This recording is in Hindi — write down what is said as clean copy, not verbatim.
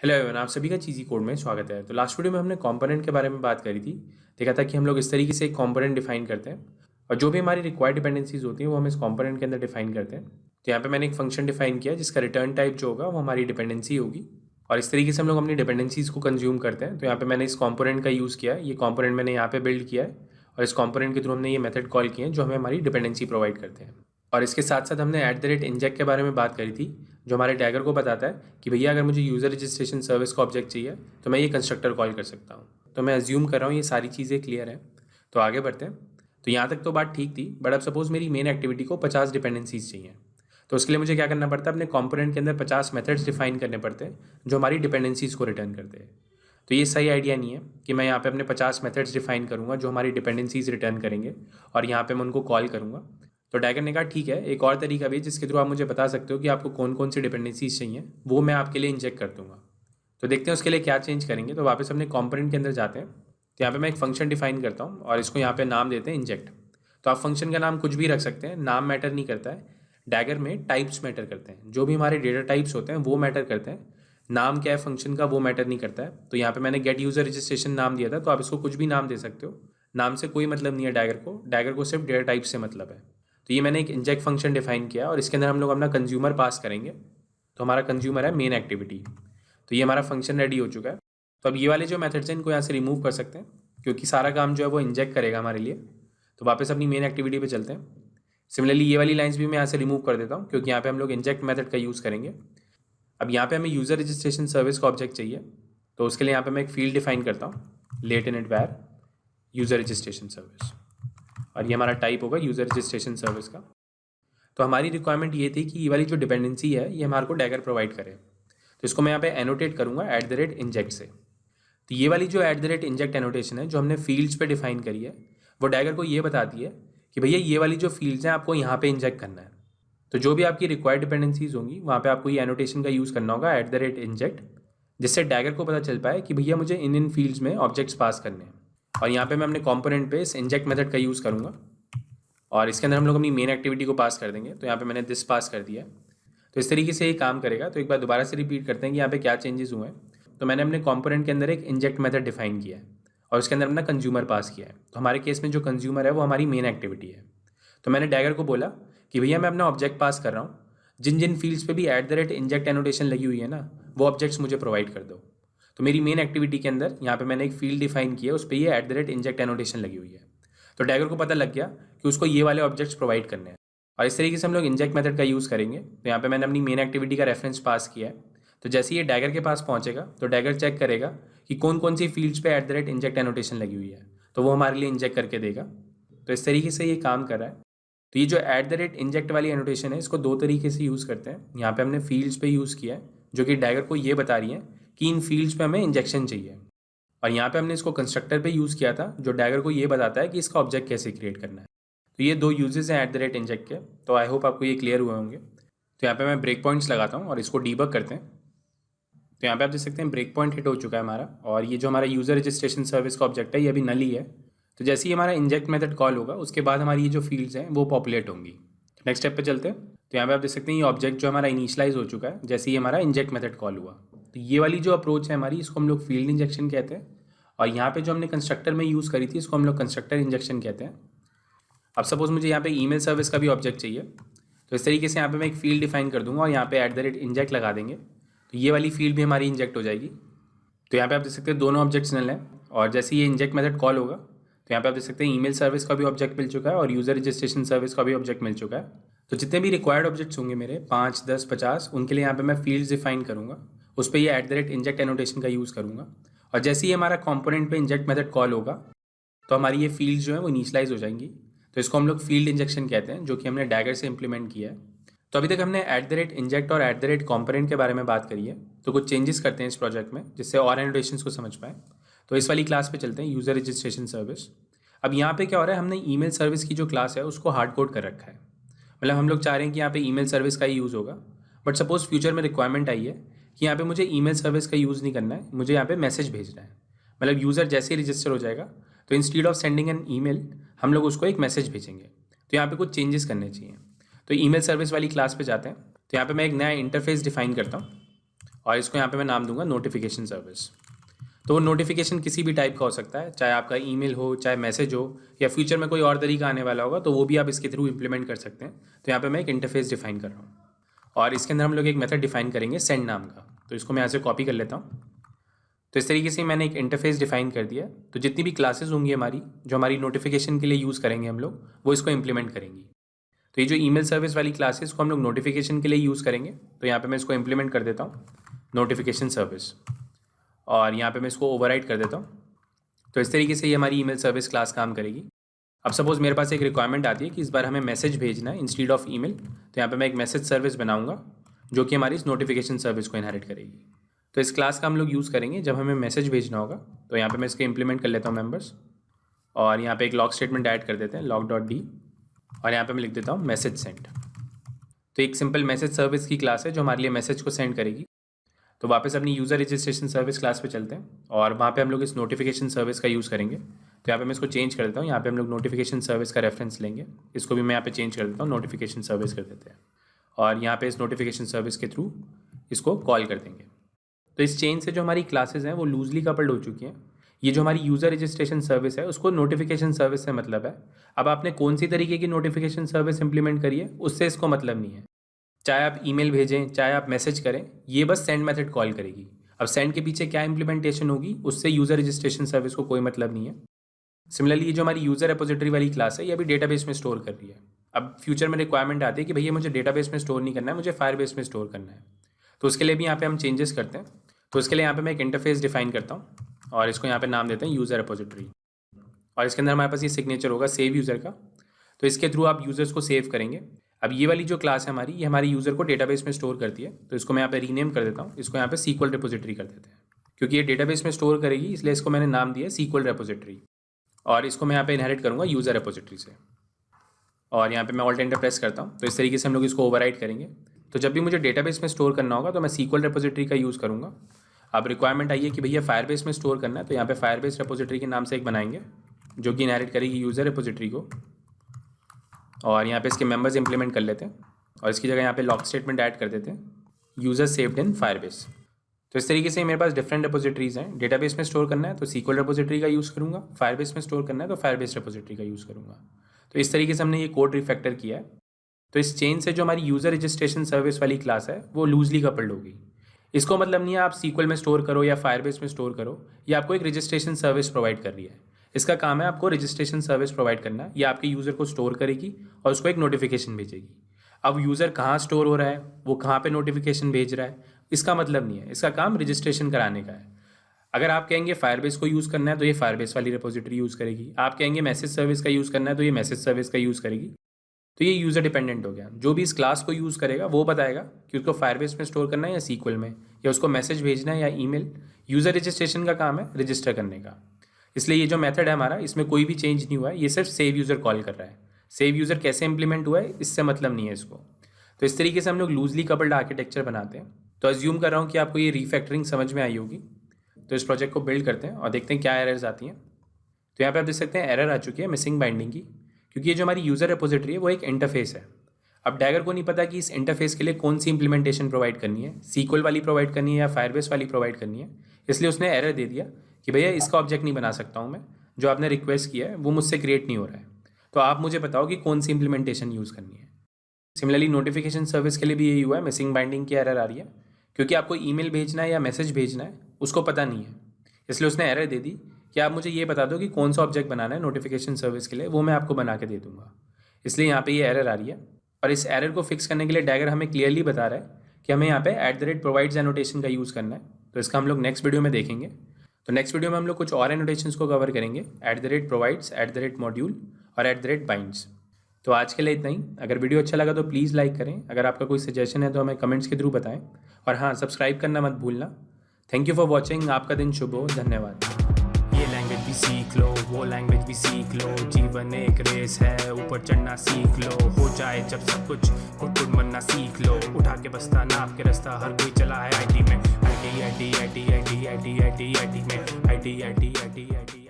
हेलो एवरीवन, आप सभी का चीज़ी कोड में स्वागत है। तो लास्ट वीडियो में हमने कंपोनेंट के बारे में बात करी थी। देखा था कि हम लोग इस तरीके से एक कंपोनेंट डिफाइन करते हैं और जो भी हमारी रिक्वायर्ड डिपेंडेंसीज होती हैं वो हम इस कंपोनेंट के अंदर डिफाइन करते हैं। तो यहाँ पे मैंने एक फंक्शन डिफाइन किया जिसका रिटर्न टाइप जो होगा वो हमारी डिपेंडेंसी होगी और इस तरीके से हम लोग अपनी डिपेंडेंसीज को कंज्यूम करते हैं। तो यहाँ पे मैंने इस कंपोनेंट का यूज़ किया है, ये कंपोनेंट मैंने यहाँ पे बिल्ड किया है और इस कंपोनेंट के थ्रू हमने ये मेथड कॉल किए हैं जो हमें हमारी डिपेंडेंसी प्रोवाइड करते हैं। और इसके साथ साथ हमने @inject के बारे में बात करी थी जो हमारे डैगर को बताता है कि भैया अगर मुझे यूज़र रजिस्ट्रेशन सर्विस का ऑब्जेक्ट चाहिए तो मैं ये कंस्ट्रक्टर कॉल कर सकता हूँ। तो मैं अज्यूम कर रहा हूँ ये सारी चीज़ें क्लियर हैं। तो आगे बढ़ते हैं। तो यहाँ तक तो बात ठीक थी, बट अब सपोज़ मेरी मेन एक्टिविटी को 50 डिपेंडेंसीज चाहिए। तो उसके लिए मुझे क्या करना पड़ता है, अपने कंपोनेंट के अंदर 50 मेथड्स डिफाइन करने पड़ते हैं जो हमारी डिपेंडेंसीज को रिटर्न करते हैं। तो ये सही आइडिया नहीं है कि मैं यहाँ पे अपने 50 मेथड्स डिफाइन करूँगा जो हमारी डिपेंडेंसीज रिटर्न करेंगे और यहाँ पे मैं उनको कॉल करूँगा। तो डैगर ने कहा ठीक है, एक और तरीका भी है जिसके थ्रू आप मुझे बता सकते हो कि आपको कौन कौन सी डिपेंडेंसीज चाहिए, वो मैं आपके लिए इंजेक्ट कर दूंगा। तो देखते हैं उसके लिए क्या चेंज करेंगे। तो वापस अपने कंपोनेंट के अंदर जाते हैं। तो यहाँ पे मैं एक फंक्शन डिफाइन करता हूँ और इसको यहाँ पे नाम देते हैं इंजेक्ट। तो आप फंक्शन का नाम कुछ भी रख सकते हैं, नाम मैटर नहीं करता है। डैगर में टाइप्स मैटर करते हैं, जो भी हमारे डेटा टाइप्स होते हैं वो मैटर करते हैं। नाम क्या है फंक्शन का वो मैटर नहीं करता है। तो यहाँ पे मैंने गेट यूजर रजिस्ट्रेशन नाम दिया था, तो आप इसको कुछ भी नाम दे सकते हो। नाम से कोई मतलब नहीं है डैगर को सिर्फ डेटा टाइप से मतलब है। तो ये मैंने एक इंजेक्ट फंक्शन डिफाइन किया और इसके अंदर हम लोग अपना कंज्यूमर पास करेंगे। तो हमारा कंज्यूमर है मेन एक्टिविटी। तो ये हमारा फंक्शन रेडी हो चुका है। तो अब ये वाले जो मेथड्स हैं इनको यहाँ से रिमूव कर सकते हैं क्योंकि सारा काम जो है वो इंजेक्ट करेगा हमारे लिए। तो वापस अपनी मेन एक्टिविटी पे चलते हैं। सिमिलरली ये वाली लाइंस भी मैं यहाँ से रिमूव कर देता हूँ क्योंकि यहाँ पे हम लोग इंजेक्ट मेथड का यूज़ करेंगे। अब यहाँ पे हमें यूज़र रजिस्ट्रेशन सर्विस का ऑब्जेक्ट चाहिए। तो उसके लिए यहाँ पे मैं एक फील्ड डिफाइन करता हूँ, लेट इन इट वैर यूज़र रजिस्ट्रेशन सर्विस, और ये हमारा टाइप होगा यूज़र रजिस्ट्रेशन सर्विस का। तो हमारी रिक्वायरमेंट ये थी कि ये वाली जो डिपेंडेंसी है ये हमारे को डैगर प्रोवाइड करे। तो इसको मैं यहाँ पे एनोटेट करूँगा @inject से। तो ये वाली जो @inject एनोटेशन है जो हमने फील्ड्स पे डिफाइन करी है वो डैगर को ये बताती है कि भैया ये वाली जो फील्ड्स हैं आपको यहाँ पे इंजेक्ट करना है। तो जो भी आपकी रिक्वायर्ड डिपेंडेंसीज होंगी वहाँ पे आपको ये एनोटेशन का यूज़ करना होगा @inject, जिससे डैगर को पता चल पाए कि भैया मुझे इन फील्ड्स में ऑब्जेक्ट्स पास करने हैं। और यहाँ पे मैं अपने कॉम्पोनेंट पे इस इंजेक्ट मेथड का यूज़ करूँगा और इसके अंदर हम लोग अपनी मेन एक्टिविटी को पास कर देंगे। तो यहाँ पे मैंने दिस पास कर दिया है। तो इस तरीके से ये काम करेगा। तो एक बार दोबारा से रिपीट करते हैं कि यहाँ पे क्या चेंजेस हुए हैं। तो मैंने अपने कंपोनेंट के अंदर एक इंजेक्ट मेथड डिफाइन किया है और उसके अंदर अपना कंज्यूमर पास किया है। तो हमारे केस में जो कंज्यूमर है वो हमारी मेन एक्टिविटी है। तो मैंने डैगर को बोला कि भैया मैं अपना ऑब्जेक्ट पास कर रहा हूँ, जिन जिन फील्ड्स पे भी @inject एनोटेशन लगी हुई है ना वो ऑब्जेक्ट्स मुझे प्रोवाइड कर दो। तो मेरी मेन एक्टिविटी के अंदर यहाँ पे मैंने एक फील्ड डिफाइन किया है, उस पर ये @inject एनोटेशन लगी हुई है। तो डैगर को पता लग गया कि उसको ये वाले ऑब्जेक्ट्स प्रोवाइड करने हैं और इस तरीके से हम लोग इंजेक्ट मेथड का यूज़ करेंगे। तो यहाँ पे मैंने अपनी मेन एक्टिविटी का रेफरेंस पास किया है। तो जैसे ये डैगर के पास पहुँचेगा तो डैगर चेक करेगा कि कौन कौन सी फील्ड्स पे @inject एनोटेशन लगी हुई है, तो वो हमारे लिए इंजेक्ट करके देगा। तो इस तरीके से ये काम कर रहा है। तो ये जो @inject वाली एनोटेशन है इसको दो तरीके से यूज़ करते हैं। यहाँ पे हमने फील्ड्स पे यूज़ किया है जो कि डैगर को ये बता रही है कि इन फील्ड्स पे हमें इंजेक्शन चाहिए, और यहाँ पे हमने इसको कंस्ट्रक्टर पे यूज़ किया था जो डैगर को ये बताता है कि इसका ऑब्जेक्ट कैसे क्रिएट करना है। तो ये दो यूजेस हैं @inject के। तो आई होप आपको ये क्लियर हुए होंगे। तो यहाँ पे मैं ब्रेक पॉइंट्स लगाता हूँ और इसको डीबग करते हैं। तो यहाँ पे आप देख सकते हैं ब्रेक पॉइंट हिट हो चुका है हमारा, और ये जो हमारा यूज़र रजिस्ट्रेशन सर्विस का ऑब्जेक्ट है ये अभी नल ही है। तो जैसे ही हमारा इंजेक्ट मेथड कॉल होगा उसके बाद हमारी ये जो फील्ड्स हैं वो पॉपुलेट होंगी। नेक्स्ट स्टेप पे चलते हैं। तो यहाँ पे आप देख सकते हैं ये ऑब्जेक्ट जो हमारा इनिशियलाइज हो चुका है जैसे ही हमारा इंजेक्ट मेथड कॉल हुआ। तो ये वाली जो अप्रोच है हमारी इसको हम लोग फील्ड इंजेक्शन कहते हैं, और यहाँ पे जो हमने कंस्ट्रक्टर में यूज़ करी थी इसको हम लोग कंस्ट्रक्टर इंजेक्शन कहते हैं। अब सपोज मुझे यहाँ पे ईमेल सर्विस का भी ऑब्जेक्ट चाहिए, तो इस तरीके से यहाँ पे मैं एक फील्ड डिफाइन कर दूंगा और यहाँ पे @inject लगा देंगे। तो ये वाली फील्ड भी हमारी इंजेक्ट हो जाएगी। तो यहाँ पे आप देख सकते हैं दोनों ऑब्जेक्ट्स नल हैं, और जैसे ये इंजेक्ट मेथड कॉल होगा तो यहाँ पे आप देख सकते हैं ईमेल सर्विस का भी ऑब्जेक्ट मिल चुका है और यूज़र रजिस्ट्रेशन सर्विस का भी ऑब्जेक्ट मिल चुका है। तो जितने भी रिक्वायर्ड ऑब्जेक्ट्स होंगे मेरे 5, 10, 50, उनके लिए यहाँ पे मैं फील्ड्स डिफाइन करूँगा, उस पर ये @inject एनोटेशन का यूज़ करूँगा। और जैसे ही हमारा कॉम्पोनेंट पे इंजेक्ट मेथड कॉल होगा तो हमारी ये फील्ड जो है वो इनिशियलाइज हो जाएंगी। तो इसको हम लोग फील्ड इंजेक्शन कहते हैं, जो कि हमने डैगर से इंप्लीमेंट किया है। तो अभी तक हमने @inject और @component के बारे में बात करी है। तो कुछ चेंजेस करते हैं इस प्रोजेक्ट में जिससे और एनोटेशंस को समझ पाएँ। तो इस वाली क्लास पे चलते हैं, यूज़र रजिस्ट्रेशन सर्विस। अब यहाँ पे क्या हो रहा है, हमने ईमेल सर्विस की जो क्लास है उसको हार्ड कोड कर रखा है। मतलब हम लोग चाह रहे हैं कि यहाँ पे ईमेल सर्विस का ही यूज़ होगा, बट सपोज फ्यूचर में रिक्वायरमेंट आई है कि यहाँ पे मुझे ईमेल सर्विस का यूज़ नहीं करना है, मुझे यहाँ पे मैसेज भेजना है। मतलब यूज़र जैसे ही रजिस्टर हो जाएगा तो instead of sending an email हम लोग उसको एक मैसेज भेजेंगे। तो यहाँ पे कुछ चेंजेस करने चाहिए। तो ईमेल सर्विस वाली क्लास पे जाते हैं। तो यहाँ पे मैं एक नया इंटरफेस डिफाइन करता हूँ और इसको यहाँ पे मैं नाम दूंगा नोटिफिकेशन सर्विस। तो वो नोटिफिकेशन किसी भी टाइप का हो सकता है, चाहे आपका ईमेल हो, चाहे मैसेज हो, या फ्यूचर में कोई और तरीका आने वाला होगा तो वो भी आप इसके थ्रू इंप्लीमेंट कर सकते हैं। तो यहाँ पे मैं एक इंटरफेस डिफाइन कर रहा हूँ और इसके अंदर हम लोग एक मेथड डिफाइन करेंगे सेंड नाम का। तो इसको मैं यहाँ से कॉपी कर लेता हूँ। तो इस तरीके से मैंने एक इंटरफेस डिफाइन कर दिया। तो जितनी भी क्लासेस होंगी हमारी, जो हमारी नोटिफिकेशन के लिए यूज़ करेंगे हम लोग, वो इसको इंप्लीमेंट करेंगी। तो ये जो ईमेल सर्विस वाली क्लासेस को हम लोग नोटिफिकेशन के लिए यूज़ करेंगे। तो यहाँ पे मैं इसको इंप्लीमेंट कर देता हूँ नोटिफिकेशन सर्विस, और यहाँ पे मैं इसको ओवरराइड कर देता हूँ। तो इस तरीके से ये हमारी ईमेल सर्विस क्लास काम करेगी। अब सपोज़ मेरे पास एक रिक्वायरमेंट आती है कि इस बार हमें मैसेज भेजना है इंस्टीड ऑफ ईमेल। तो यहाँ पे मैं एक मैसेज सर्विस बनाऊंगा जो कि हमारी इस नोटिफिकेशन सर्विस को इनहेरिट करेगी। तो इस क्लास का हम लोग यूज़ करेंगे जब हमें मैसेज भेजना होगा। तो यहाँ पे मैं इसके इंप्लीमेंट कर लेता हूँ मेंबर्स, और यहाँ पे एक लॉग स्टेटमेंट ऐड कर देते हैं log.d, और यहाँ पे मैं लिख देता हूँ मैसेज सेंड। तो एक सिंपल मैसेज सर्विस की क्लास है जो हमारे लिए मैसेज को सेंड करेगी। तो वापस अपनी यूज़र रजिस्ट्रेशन सर्विस क्लास पे चलते हैं और वहाँ पे हम लोग इस नोटिफिकेशन सर्विस का यूज़ करेंगे। तो यहाँ पे मैं इसको चेंज कर देता हूँ। यहाँ पे हम लोग नोटिफिकेशन सर्विस का रेफरेंस लेंगे, इसको भी मैं यहाँ पे चेंज कर देता हूँ, नोटिफिकेशन सर्विस कर देते हैं, और यहाँ पे इस नोटिफिकेशन सर्विस के थ्रू इसको कॉल कर देंगे। तो इस चेंज से जो हमारी क्लासेज हैं वो लूजली कपल्ड हो चुकी हैं। ये जो हमारी यूज़र रजिस्ट्रेशन सर्विस है उसको नोटिफिकेशन सर्विस से मतलब है। अब आपने कौन सी तरीके की नोटिफिकेशन सर्विस इंप्लीमेंट करी है उससे इसको मतलब नहीं है। चाहे आप ईमेल भेजें, चाहे आप मैसेज करें, ये बस सेंड मेथड कॉल करेगी। अब सेंड के पीछे क्या इंप्लीमेंटेशन होगी उससे यूज़र रजिस्ट्रेशन सर्विस को कोई मतलब नहीं है। सिमिलरली ये जो हमारी यूज़र रिपोजिटरी वाली क्लास है ये अभी डेटाबेस में स्टोर कर रही है। अब फ्यूचर में रिक्वायरमेंट आती है कि भैया मुझे डेटाबेस में स्टोर नहीं करना है, मुझे फायरबेस में स्टोर करना है। तो उसके लिए भी यहाँ पे हम चेंजेस करते हैं। तो उसके लिए यहाँ पे मैं एक इंटरफेस डिफाइन करता हूँ और इसको यहाँ पे नाम देते हैं यूज़र रिपोजिटरी, और इसके अंदर हमारे पास ये सिग्नेचर होगा सेव यूज़र का। तो इसके थ्रू आप यूज़र्स को सेव करेंगे। अब ये वाली जो क्लास है हमारी, ये हमारी यूज़र को डेटाबेस में स्टोर करती है। तो इसको मैं यहाँ पे रीनेम कर देता हूँ, इसको यहाँ पे SQL रिपोजिटरी कर देते हैं, क्योंकि ये डेटाबेस में स्टोर करेगी इसलिए इसको मैंने नाम दिया SQL रिपोजिटरी। और इसको मैं यहाँ पे इनहेरिट करूँगा यूज़र रिपोजिटरी से, और यहाँ पे मैं ऑल्ट एंटर प्रेस करता हूँ। तो इस तरीके से हम लोग इसको ओवरराइड करेंगे। तो जब भी मुझे डेटाबेस में स्टोर करना होगा तो मैं SQL रिपोजिटरी का यूज़ करूँगा। अब रिक्वायरमेंट आई है कि भैया फायरबेस में स्टोर करना है, तो यहाँ पे फायरबेस रिपोजिटरी के नाम से एक बनाएंगे जो कि इनहेरिट करेगी यूज़र रिपोजिटरी को, और यहाँ पे इसके मेंबर्स इंप्लीमेंट कर लेते हैं और इसकी जगह यहाँ पे लॉग स्टेटमेंट ऐड कर देते हैं यूज़र सेव्ड इन फायरबेस। तो इस तरीके से मेरे पास डिफरेंट रिपोजिटरीज़ हैं। डेटाबेस में स्टोर करना है तो SQL रिपोजिटरी का यूज़ करूँगा, फायरबेस में स्टोर करना है तो फायरबेस रिपोजिटरी का यूज़ करूँगा। तो इस तरीके से हमने ये कोड रिफैक्टर किया है। तो इस चेंज से जो हमारी यूज़र रजिस्ट्रेशन सर्विस वाली क्लास है वो लूजली कपल्ड होगी। इसको मतलब नहीं है आप SQL में स्टोर करो या फायरबेस में स्टोर करो, ये आपको एक रजिस्ट्रेशन सर्विस प्रोवाइड कर रही है। इसका काम है आपको रजिस्ट्रेशन सर्विस प्रोवाइड करना। ये आपके यूज़र को स्टोर करेगी और उसको एक नोटिफिकेशन भेजेगी। अब यूज़र कहाँ स्टोर हो रहा है, वो कहाँ पे नोटिफिकेशन भेज रहा है, इसका मतलब नहीं है। इसका काम रजिस्ट्रेशन कराने का है। अगर आप कहेंगे फायरबेस को यूज़ करना है तो ये फायरबेस वाली रिपोजिटरी यूज़ करेगी। आप कहेंगे मैसेज सर्विस का यूज़ करना है तो ये मैसेज सर्विस का यूज़ करेगी। तो ये यूज़र डिपेंडेंट हो गया। जो भी इस क्लास को यूज़ करेगा वो बताएगा कि उसको फायरबेस में स्टोर करना है या SQL में, या उसको मैसेज भेजना है या ईमेल। यूज़र रजिस्ट्रेशन का काम है रजिस्टर करने का। इसलिए ये जो मेथड है हमारा, इसमें कोई भी चेंज नहीं हुआ है, ये सिर्फ सेव यूज़र कॉल कर रहा है। सेव यूज़र कैसे इंप्लीमेंट हुआ है इससे मतलब नहीं है इसको। तो इस तरीके से हम लोग लूजली कपल्ड आर्किटेक्चर बनाते हैं। तो अज्यूम कर रहा हूँ कि आपको ये रीफैक्टरिंग समझ में आई होगी। तो इस प्रोजेक्ट को बिल्ड करते हैं और देखते हैं क्या एरर्स आती हैं। तो यहाँ पे आप देख सकते हैं एरर आ चुकी है मिसिंग बाइंडिंग की, क्योंकि ये जो हमारी यूज़र रिपोजिटरी है वो एक इंटरफेस है। अब डैगर को नहीं पता कि इस इंटरफेस के लिए कौन सी इंप्लीमेंटेशन प्रोवाइड करनी है, SQL वाली प्रोवाइड करनी है या फायरबेस वाली प्रोवाइड करनी है। इसलिए उसने एरर दे दिया कि भैया इसका ऑब्जेक्ट नहीं बना सकता हूँ मैं, जो आपने रिक्वेस्ट किया है वो मुझसे क्रिएट नहीं हो रहा है। तो आप मुझे बताओ कि कौन सी इंप्लीमेंटेशन यूज़ करनी है। सिमिलरली नोटिफिकेशन सर्विस के लिए भी यही हुआ है, मिसिंग बाइंडिंग की एरर आ रही है, क्योंकि आपको ईमेल भेजना है या मैसेज भेजना है उसको पता नहीं है। इसलिए उसने एरर दे दी कि आप मुझे ये बता दो कि कौन सा ऑब्जेक्ट बनाना है नोटिफिकेशन सर्विस के लिए, वो मैं आपको बना के दे दूंगा। इसलिए यहाँ पे ये एरर आ रही है। और इस एरर को फिक्स करने के लिए डैगर हमें क्लियरली बता रहा है कि हमें यहाँ पे @provides एनोटेशन का यूज़ करना है। तो इसका हम लोग नेक्स्ट वीडियो में देखेंगे। तो नेक्स्ट वीडियो में हम लोग कुछ और एनोटेशंस को कवर करेंगे, @provides, @module और @binds। तो आज के लिए इतना ही। अगर वीडियो अच्छा लगा तो प्लीज़ लाइक करें। अगर आपका कोई सजेशन है तो हमें कमेंट्स के थ्रू बताएं, और हाँ, सब्सक्राइब करना मत भूलना। Thank you for watching. आपका दिन शुभ हो। धन्यवाद। ये लैंग्वेज भी सीख लो, वो लैंग्वेज भी सीख लो। जीवन एक रेस है, ऊपर चढ़ना सीख लो। हो जाए जब सब कुछ, खुद बनना सीख लो। उठा के बस्ता, नाप के रास्ता, हर कोई चला है IT में। IT में IT